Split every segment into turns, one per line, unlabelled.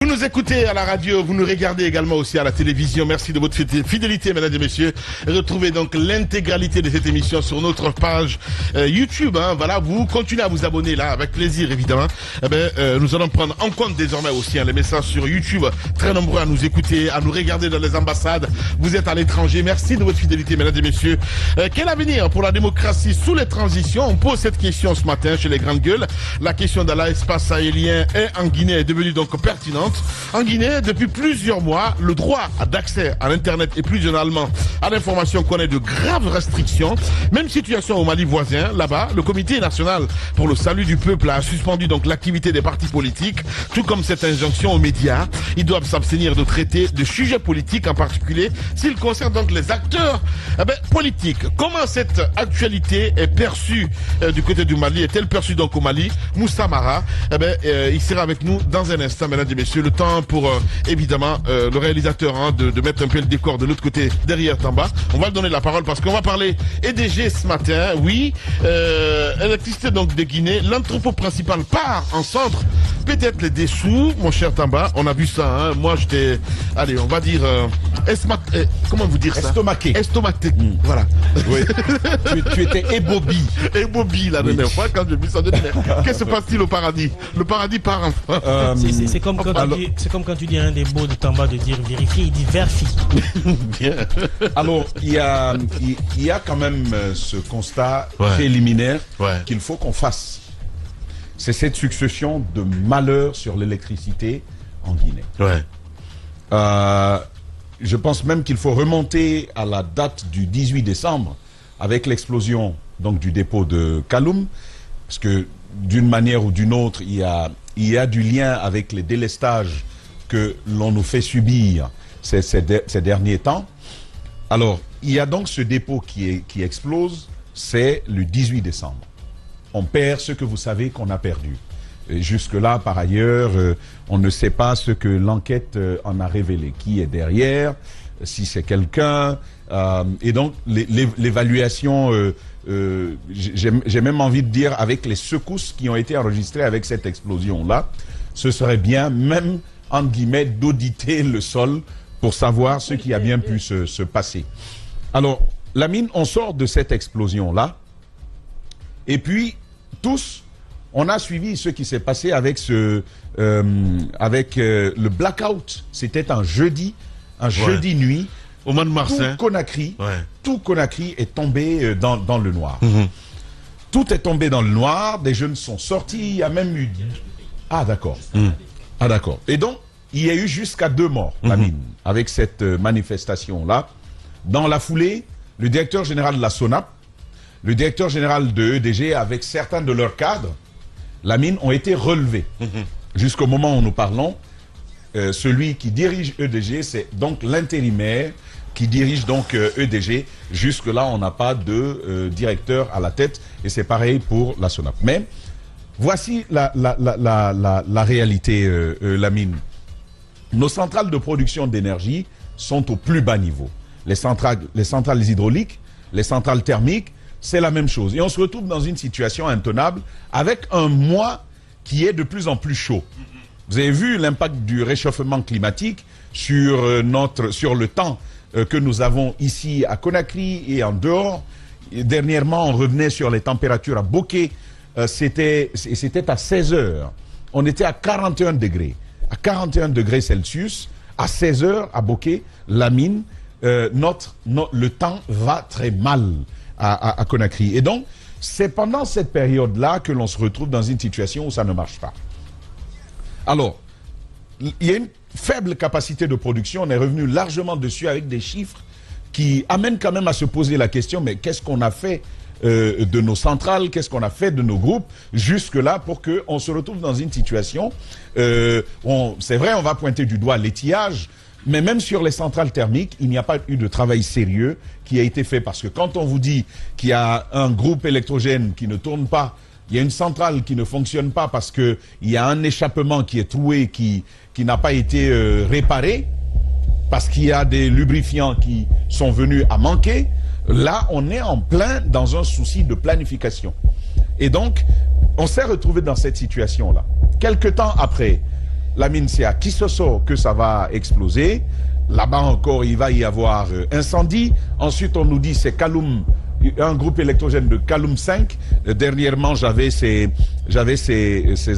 nous écoutez à la radio, vous nous regardez également aussi à la télévision. Merci de votre fidélité, mesdames et messieurs. Retrouvez donc l'intégralité de cette émission sur notre page YouTube. Voilà, vous continuez à vous abonner là, avec plaisir évidemment. Nous allons prendre en compte désormais aussi les messages sur YouTube. Très nombreux à nous écouter, à nous regarder dans les ambassades. Vous êtes à l'étranger. Merci de votre fidélité, mesdames et messieurs. Quel avenir pour la démocratie sous les transitions? On pose cette question ce matin chez les grandes gueules. La question de l'espace sahélien en Guinée est devenue donc pertinente. En Guinée, depuis plusieurs mois, le droit d'accès à l'Internet et plus généralement à l'information connaît de graves restrictions. Même situation au Mali voisin. Là-bas, le Comité national pour le salut du peuple a suspendu donc l'activité des partis politiques, tout comme cette injonction aux médias. Ils doivent s'abstenir de traiter de sujets politiques, en particulier s'ils concernent donc les acteurs politiques. Comment cette actualité est perçue du côté du Mali? Est-elle perçue donc au Mali? Moussa Mara, il sera avec nous dans un instant, mesdames et messieurs. Le temps pour évidemment le réalisateur de mettre un peu le décor de l'autre côté derrière Tamba. On va lui donner la parole parce qu'on va parler EDG ce matin. Oui, électricité donc de Guinée. L'entrepôt principal part en centre. Peut-être les dessous, mon cher Tamba. On a vu ça. Moi j'étais, allez, on va dire comment vous dire ça? Estomaqué. Voilà. Oui.
tu étais ébobi.
Ébobi la dernière fois quand j'ai vu ça. Qu'est-ce qui se passe-t-il au paradis? Le paradis part enfin.
C'est comme quand tu dis à un des mots de Tamba de dire vérifie, il dit vérifie.
Bien.
Alors, il y a quand même ce constat préliminaire qu'il faut qu'on fasse. C'est cette succession de malheurs sur l'électricité en Guinée. Je pense même qu'il faut remonter à la date du 18 décembre avec l'explosion donc du dépôt de Kaloum, parce que d'une manière ou d'une autre, il y a du lien avec les délestages que l'on nous fait subir ces derniers temps. Alors, il y a donc ce dépôt qui explose, c'est le 18 décembre. On perd ce que vous savez qu'on a perdu. Jusque-là, par ailleurs, on ne sait pas ce que l'enquête en a révélé. Qui est derrière, si c'est quelqu'un. Et donc, l'évaluation, j'ai même envie de dire, avec les secousses qui ont été enregistrées avec cette explosion-là, ce serait bien, même, entre guillemets, d'auditer le sol pour savoir ce qui a bien pu se passer. Alors, Lamine, on sort de cette explosion-là, et puis, tous, on a suivi ce qui s'est passé avec le blackout. C'était un jeudi nuit.
Au mois de mars.
Tout Conakry est tombé dans le noir. Tout est tombé dans le noir, des jeunes sont sortis, il y a même eu... Ah d'accord. Ah d'accord. Et donc, il y a eu jusqu'à 2 morts, Lamine, avec cette manifestation-là. Dans la foulée, le directeur général de la SONAP, le directeur général de EDG, avec certains de leurs cadres, Lamine, ont été relevés. Jusqu'au moment où nous parlons, celui qui dirige EDG, c'est donc l'intérimaire qui dirige donc EDG. Jusque-là, on n'a pas de directeur à la tête, et c'est pareil pour la SONAP. Mais voici la réalité, Lamine. Nos centrales de production d'énergie sont au plus bas niveau. Les centrales hydrauliques, les centrales thermiques, c'est la même chose. Et on se retrouve dans une situation intenable avec un mois qui est de plus en plus chaud. Vous avez vu l'impact du réchauffement climatique sur le temps que nous avons ici à Conakry et en dehors. Et dernièrement, on revenait sur les températures à Bokeh. C'était à 16 heures. On était à 41 degrés. À 41 degrés Celsius, à 16 heures à Bokeh, Lamine, le temps va très mal à Conakry. Et donc, c'est pendant cette période-là que l'on se retrouve dans une situation où ça ne marche pas. Alors, il y a une faible capacité de production. On est revenu largement dessus avec des chiffres qui amènent quand même à se poser la question, mais qu'est-ce qu'on a fait de nos centrales, qu'est-ce qu'on a fait de nos groupes jusque-là pour qu'on se retrouve dans une situation, c'est vrai, on va pointer du doigt l'étiage, mais même sur les centrales thermiques, il n'y a pas eu de travail sérieux qui a été fait, parce que quand on vous dit qu'il y a un groupe électrogène qui ne tourne pas, il y a une centrale qui ne fonctionne pas parce qu'il y a un échappement qui est troué, qui n'a pas été réparé, parce qu'il y a des lubrifiants qui sont venus à manquer, là, on est en plein dans un souci de planification. Et donc, on s'est retrouvé dans cette situation-là. Quelque temps après, La mine, c'est à Kisosso que ça va exploser. Là-bas encore, il va y avoir incendie. Ensuite, on nous dit c'est Kaloum, un groupe électrogène de Kaloum 5. Dernièrement, j'avais ces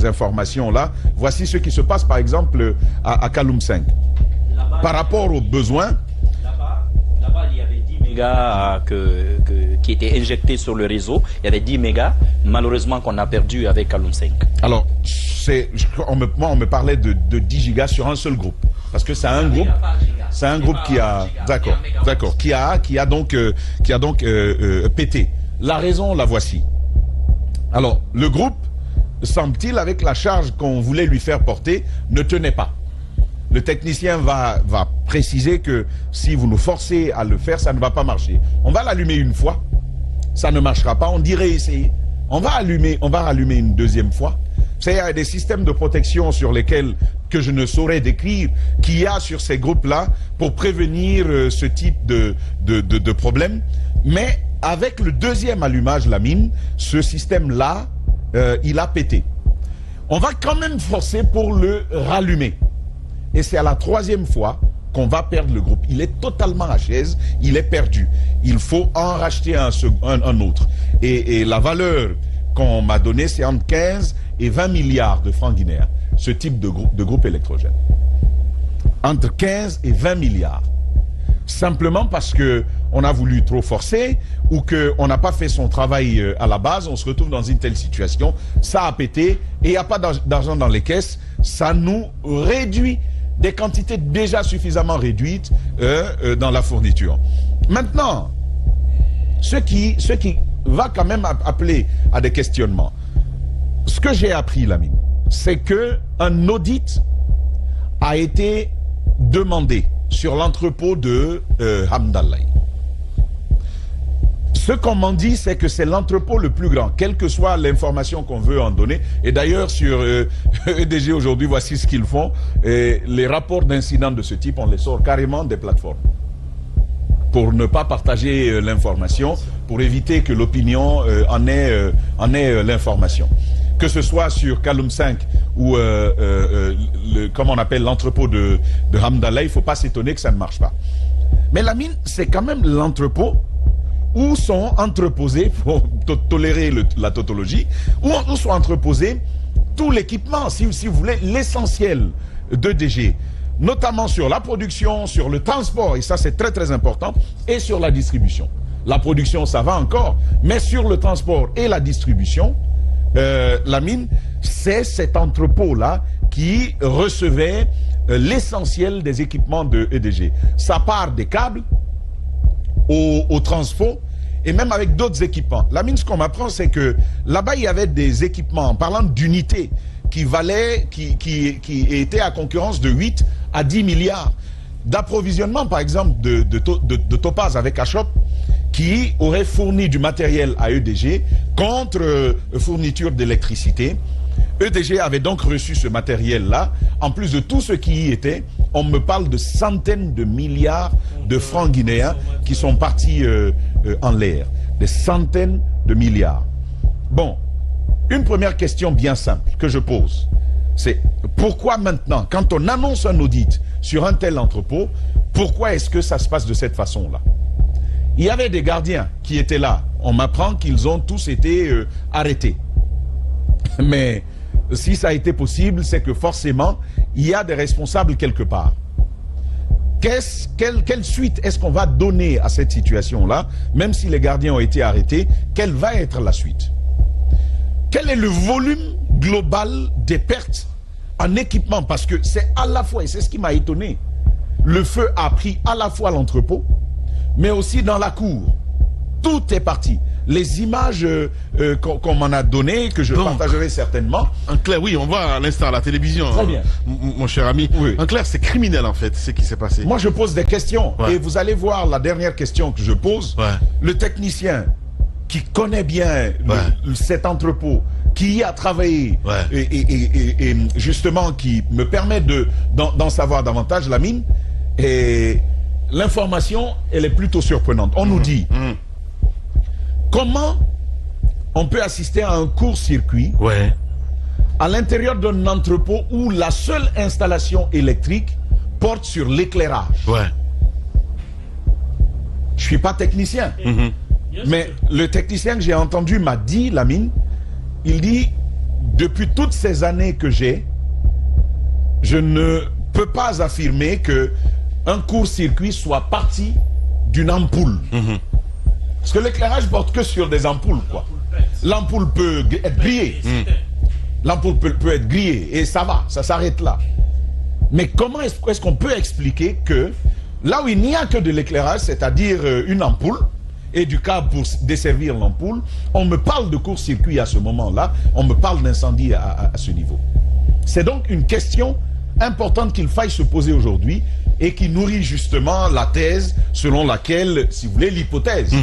informations-là. Voici ce qui se passe, par exemple, à Kaloum 5. Par rapport aux besoins...
Là-bas, il y avait 10 mégas qui étaient injectés sur le réseau. Il y avait 10 mégas, malheureusement, qu'on a perdu avec Kaloum 5.
Alors, on me parlait de 10 gigas sur un seul groupe. Parce que c'est un groupe... C'est un groupe qui a, d'accord, qui a donc pété. La raison, la voici. Alors, le groupe, semble-t-il, avec la charge qu'on voulait lui faire porter, ne tenait pas. Le technicien va préciser que si vous nous forcez à le faire, ça ne va pas marcher. On va l'allumer une fois, ça ne marchera pas, on dirait essayer. On va rallumer une deuxième fois. Il y a des systèmes de protection sur lesquels que je ne saurais décrire qu'il y a sur ces groupes-là pour prévenir ce type de problème. Mais avec le deuxième allumage, la mine, ce système-là, il a pété. On va quand même forcer pour le rallumer. Et c'est à la troisième fois qu'on va perdre le groupe. Il est totalement à chaise, il est perdu. Il faut en racheter un autre. Et la valeur qu'on m'a donnée, c'est entre 15 et 20 milliards de francs guinéens, ce type de groupe électrogène. Entre 15 et 20 milliards. Simplement parce qu'on a voulu trop forcer ou qu'on n'a pas fait son travail à la base, on se retrouve dans une telle situation, ça a pété et il n'y a pas d'argent dans les caisses, ça nous réduit des quantités déjà suffisamment réduites dans la fourniture. Maintenant, ce qui va quand même appeler à des questionnements. Ce que j'ai appris, Lamine, c'est qu'un audit a été demandé sur l'entrepôt de Hamdallah. Ce qu'on m'en dit, c'est que c'est l'entrepôt le plus grand, quelle que soit l'information qu'on veut en donner. Et d'ailleurs, sur EDG aujourd'hui, voici ce qu'ils font. Et les rapports d'incidents de ce type, on les sort carrément des plateformes. Pour ne pas partager l'information, pour éviter que l'opinion en ait l'information. Que ce soit sur Kaloum 5 ou comme on appelle l'entrepôt de Hamdallah, il ne faut pas s'étonner que ça ne marche pas. Mais la mine, c'est quand même l'entrepôt où sont entreposés, pour tolérer la tautologie, où sont entreposés tout l'équipement, si vous voulez, l'essentiel d'EDG, notamment sur la production, sur le transport, et ça c'est très très important, et sur la distribution. La production, ça va encore, mais sur le transport et la distribution, la mine, c'est cet entrepôt-là qui recevait l'essentiel des équipements de EDG. Ça part des câbles au transfo et même avec d'autres équipements. La mine, ce qu'on m'apprend, c'est que là-bas, il y avait des équipements, en parlant d'unités, qui étaient à concurrence de 8 à 10 milliards d'approvisionnement, par exemple, de Topaz avec Ashop, qui aurait fourni du matériel à EDG contre fourniture d'électricité. EDG avait donc reçu ce matériel-là. En plus de tout ce qui y était, on me parle de centaines de milliards de francs guinéens qui sont partis en l'air. Des centaines de milliards. Bon, une première question bien simple que je pose, c'est pourquoi maintenant, quand on annonce un audit sur un tel entrepôt, pourquoi est-ce que ça se passe de cette façon-là? Il y avait des gardiens qui étaient là. On m'apprend qu'ils ont tous été arrêtés. Mais si ça a été possible, c'est que forcément, il y a des responsables quelque part. Quelle suite est-ce qu'on va donner à cette situation-là, même si les gardiens ont été arrêtés? Quelle va être la suite? Quel est le volume global des pertes en équipement? Parce que c'est à la fois, et c'est ce qui m'a étonné, le feu a pris à la fois l'entrepôt, mais aussi dans la cour. Tout est parti. Les images qu'on m'en a données, que je partagerai certainement.
En clair, oui, on voit à l'instant à la télévision.
Très bien.
Mon cher ami.
Oui.
En clair, c'est criminel en fait, ce qui s'est passé.
Moi, je pose des questions.
Ouais.
Et vous allez voir la dernière question que je pose.
Ouais.
Le technicien qui connaît bien cet entrepôt, qui y a travaillé, et justement qui me permet d'en savoir davantage, la mine, et l'information, elle est plutôt surprenante. On nous dit comment on peut assister à un court-circuit à l'intérieur d'un entrepôt où la seule installation électrique porte sur l'éclairage.
Ouais.
Je suis pas technicien, mais le technicien que j'ai entendu m'a dit, Lamine, il dit, depuis toutes ces années que j'ai, je ne peux pas affirmer que un court-circuit soit parti d'une ampoule. Parce que l'éclairage porte que sur des ampoules, quoi. L'ampoule peut être grillée. L'ampoule peut être grillée et ça va, ça s'arrête là. Mais comment est-ce qu'on peut expliquer que là où il n'y a que de l'éclairage, c'est-à-dire une ampoule, et du câble pour desservir l'ampoule, on me parle de court-circuit à ce moment-là, on me parle d'incendie à ce niveau. C'est donc une question importante qu'il faille se poser aujourd'hui et qui nourrit justement la thèse selon laquelle, si vous voulez, l'hypothèse,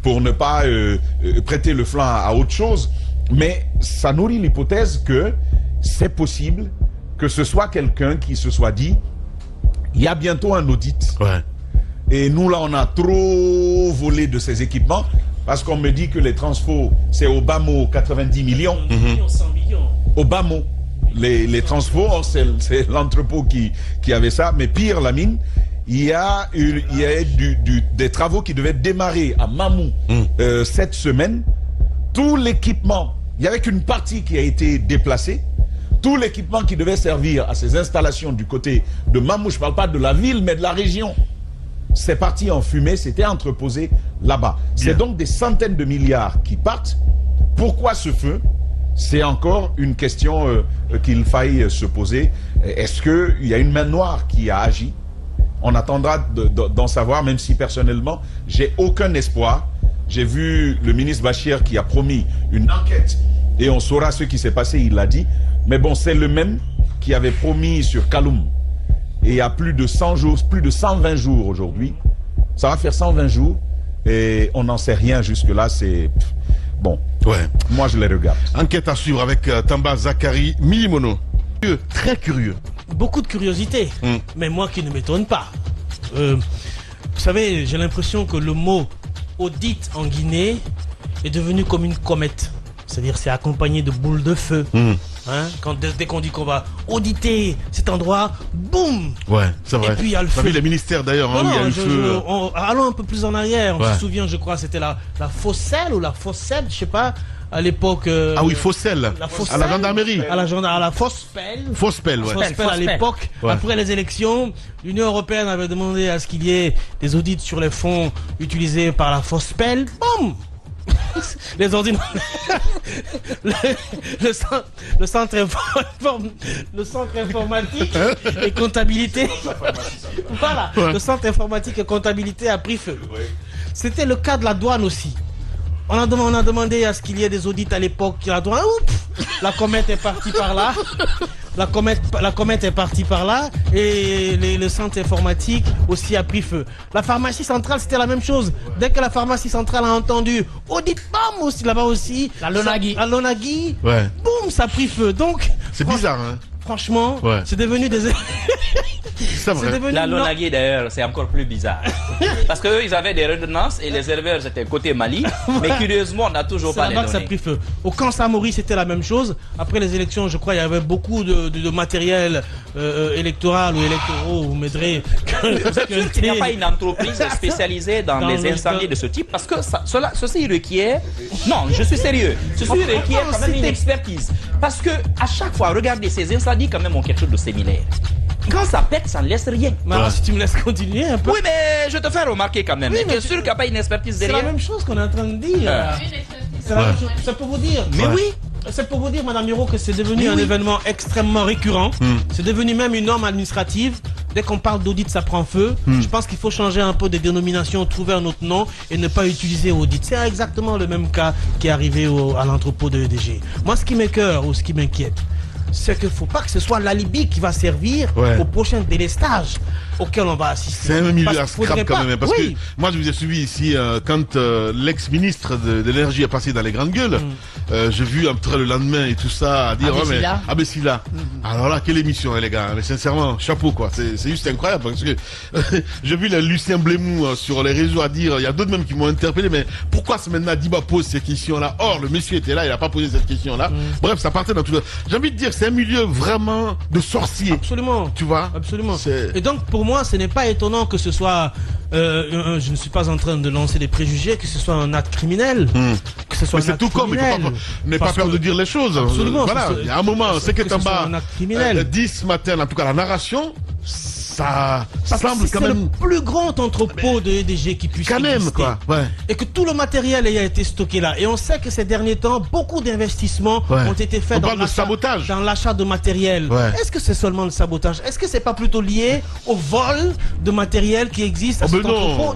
pour ne pas prêter le flanc à autre chose, mais ça nourrit l'hypothèse que c'est possible que ce soit quelqu'un qui se soit dit, il y a bientôt un audit.
Ouais.
Et nous, là, on a trop volé de ces équipements parce qu'on me dit que les transfos, c'est au bas mot 90 millions.
100 millions.
Au bas mot. Les transfos, c'est l'entrepôt qui avait ça. Mais pire, Lamine, il y a des travaux qui devaient démarrer à Mamou cette semaine. Tout l'équipement, il n'y avait qu'une partie qui a été déplacée. Tout l'équipement qui devait servir à ces installations du côté de Mamou, je ne parle pas de la ville, mais de la région, c'est parti en fumée, c'était entreposé là-bas. C'est donc des centaines de milliards qui partent. Pourquoi ce feu? C'est encore une question qu'il faille se poser. Est-ce qu'il y a une main noire qui a agi? On attendra d'en savoir, même si personnellement, j'ai aucun espoir. J'ai vu le ministre Bachir qui a promis une enquête et on saura ce qui s'est passé, il l'a dit. Mais bon, c'est le même qui avait promis sur Kaloum. Et il y a plus de 100 jours, plus de 120 jours aujourd'hui. Ça va faire 120 jours et on n'en sait rien jusque-là. C'est bon.
Ouais.
Moi, je les regarde.
Enquête à suivre avec Tamba Zakari Milimono. Très curieux.
Beaucoup de curiosité, mais moi qui ne m'étonne pas. Vous savez, j'ai l'impression que le mot audit en Guinée est devenu comme une comète. C'est-à-dire c'est accompagné de boules de feu. Hein, dès qu'on dit qu'on va auditer cet endroit, boum.
Ouais, c'est vrai.
Et puis il y a le feu.
Les ministères d'ailleurs, hein, où il y a eu le feu.
Allons un peu plus en arrière. On se souvient, je crois, c'était la Fosselle ou la Fosselle, je sais pas, à l'époque.
Ah oui, Fosselle. À la gendarmerie.
À la Fospel.
Fospel, ouais.
Fospel à l'époque. Ouais. Après les élections, l'Union européenne avait demandé à ce qu'il y ait des audits sur les fonds utilisés par la Fospel. Boum. Les ordinateurs, le centre informatique et comptabilité, voilà, le centre informatique et comptabilité a pris feu. C'était le cas de la douane aussi. On a demandé à ce qu'il y ait des audits à l'époque. La douane, la comète est partie par là. La comète est partie par là et le centre informatique aussi a pris feu. La pharmacie centrale, c'était la même chose. Dès que la pharmacie centrale a entendu audit, bam, aussi là-bas aussi. La Lonagui,
ouais.
Boum, ça a pris feu. Donc,
c'est bizarre, hein.
Franchement, ouais. C'est devenu des...
C'est vrai.
La Lonagui d'ailleurs, c'est encore plus bizarre. Parce qu'eux, ils avaient des redondances et les éleveurs étaient côté Mali. Mais curieusement, on n'a toujours pas les données.
Ça a pris feu. Au camp Samori, c'était la même chose. Après les élections, je crois, il y avait beaucoup de matériel électoral ou électoraux, vous m'aiderez.
Il n'y a pas une entreprise spécialisée dans les incendies de ce type parce que ceci requiert... Non, je suis sérieux. Ceci requiert quand même une expertise. Parce que à chaque fois, regardez, ces incendies quand même ont quelque chose de similaire. Quand ça pète, ça ne laisse rien.
Mais alors, si tu me laisses continuer un peu.
Oui, mais je te fais remarquer quand même. Oui, mais sûr qu'il n'y a pas une expertise derrière.
C'est la même chose qu'on est en train de dire. C'est pour vous dire.
Mais oui.
C'est pour vous dire, Madame Miro, que c'est devenu un événement extrêmement récurrent. C'est devenu même une norme administrative. Dès qu'on parle d'audit, ça prend feu. Je pense qu'il faut changer un peu de dénomination, trouver un autre nom et ne pas utiliser audit. C'est exactement le même cas qui est arrivé à l'entrepôt de EDG. Moi, ce qui m'écoeure ou ce qui m'inquiète, c'est qu'il ne faut pas que ce soit l'alibi qui va servir au prochain délestage auquel on va assister.
C'est un milieu à scrap quand même. Parce que moi, je vous ai suivi ici quand l'ex-ministre de l'énergie est passé dans les grandes gueules. J'ai vu après le lendemain et tout ça à dire Abessila. Alors là, quelle émission, les gars. Mais sincèrement, chapeau quoi. C'est juste incroyable parce que j'ai vu le Lucien Blémou sur les réseaux à dire, il y a d'autres même qui m'ont interpellé, mais pourquoi ce maintenant Diba pose ces questions-là? Or, le monsieur était là, il n'a pas posé cette question-là. Bref, ça partait dans tout le... J'ai envie de dire, c'est un milieu vraiment de sorciers.
Absolument.
Tu vois?
Absolument. Et donc, pour moi, ce n'est pas étonnant que ce soit, je ne suis pas en train de lancer des préjugés, que ce soit un acte criminel. Que ce soit
c'est tout comme, il faut n'aie pas peur de dire les choses.
Absolument.
Voilà, il y a un moment, c'est que Tamba dit ce matin, en tout cas la narration, ça semble quand même...
C'est le plus grand entrepôt de EDG qui puisse
quand même,
exister.
quoi. Ouais.
Et que tout le matériel a été stocké là. Et on sait que ces derniers temps, beaucoup d'investissements ont été faits dans l'achat de matériel. Est-ce que c'est seulement le sabotage? Est-ce que c'est pas plutôt lié au vol de matériel qui existe à cet entrepôt?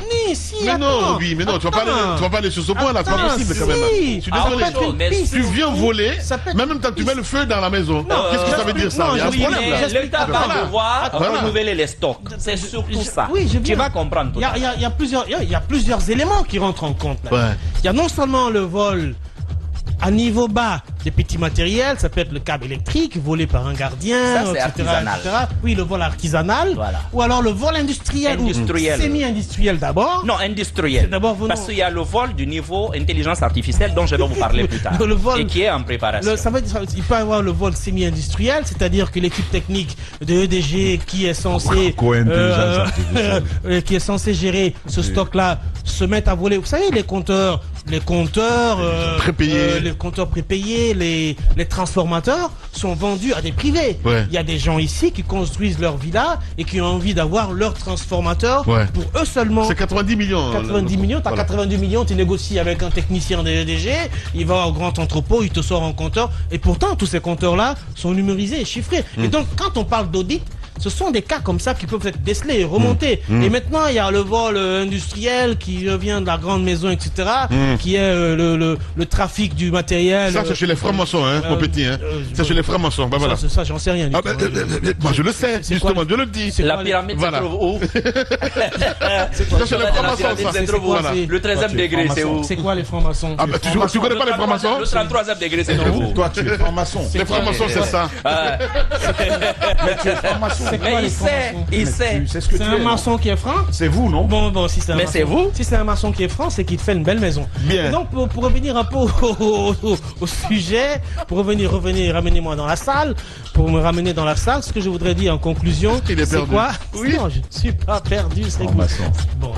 Mais non, tu vas pas aller sur ce point là, c'est pas possible quand même. Je suis désolé. Tu viens voler, mais en même temps tu mets le feu dans la maison. Qu'est-ce que ça veut dire ça? Il y a un problème là.
L'État va devoir renouveler les stocks. C'est surtout ça. Tu vas comprendre tout ça.
Il y a plusieurs éléments qui rentrent en compte là. Il y a non seulement le vol à niveau bas des petits matériels, ça peut être le câble électrique volé par un gardien,
ça,
etc., etc. Oui, le vol artisanal. Ou alors le vol industriel. Semi-industriel d'abord.
Non, industriel. Parce qu'il y a le vol du niveau intelligence artificielle dont je vais vous parler plus tard. Et qui est en préparation.
Il peut y avoir le vol semi-industriel, c'est-à-dire que l'équipe technique de EDG qui est censée gérer ce stock-là se met à voler. Vous savez, les compteurs
prépayés,
les transformateurs sont vendus à des privés. Il y a des gens ici qui construisent leur villa et qui ont envie d'avoir leur transformateur pour eux seulement.
C'est 90 millions.
90 millions, t'as 90 millions, tu négocies avec un technicien de EDG, il va au grand entrepôt, il te sort un compteur. Et pourtant, tous ces compteurs-là sont numérisés et chiffrés. Et donc, quand on parle d'audit, ce sont des cas comme ça qui peuvent être décelés, remontés. Et maintenant, il y a le vol industriel qui vient de la grande maison, etc., qui est le trafic du matériel.
Ça, c'est chez les francs-maçons, mon petit. C'est chez les francs-maçons. Ben voilà.
Ça, j'en sais rien.
Moi, je le sais, justement, je le dis.
La pyramide se trouve où?
Ça, chez les francs-maçons, ça.
Le 13e degré, c'est où?
C'est quoi les francs-maçons?
Tu connais pas les francs-maçons?
Le 33e degré, c'est où?
Toi, tu es franc-maçon.
Les francs-maçons, c'est ça.
Mais tu es franc-maçon.
Mais il sait.
C'est un maçon qui est franc?
C'est vous, non?
Bon, si c'est un
mais
maçon.
c'est vous?
Si c'est un maçon qui est franc, c'est qu'il te fait une belle maison.
Bien.
Et donc, pour revenir un peu au sujet, ramenez-moi dans la salle. Pour me ramener dans la salle, ce que je voudrais dire en conclusion, c'est quoi?
Oui.
Non, je ne suis pas perdu, c'est
Franc-maçon.
bon.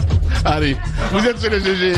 Allez, vous êtes sur les GG.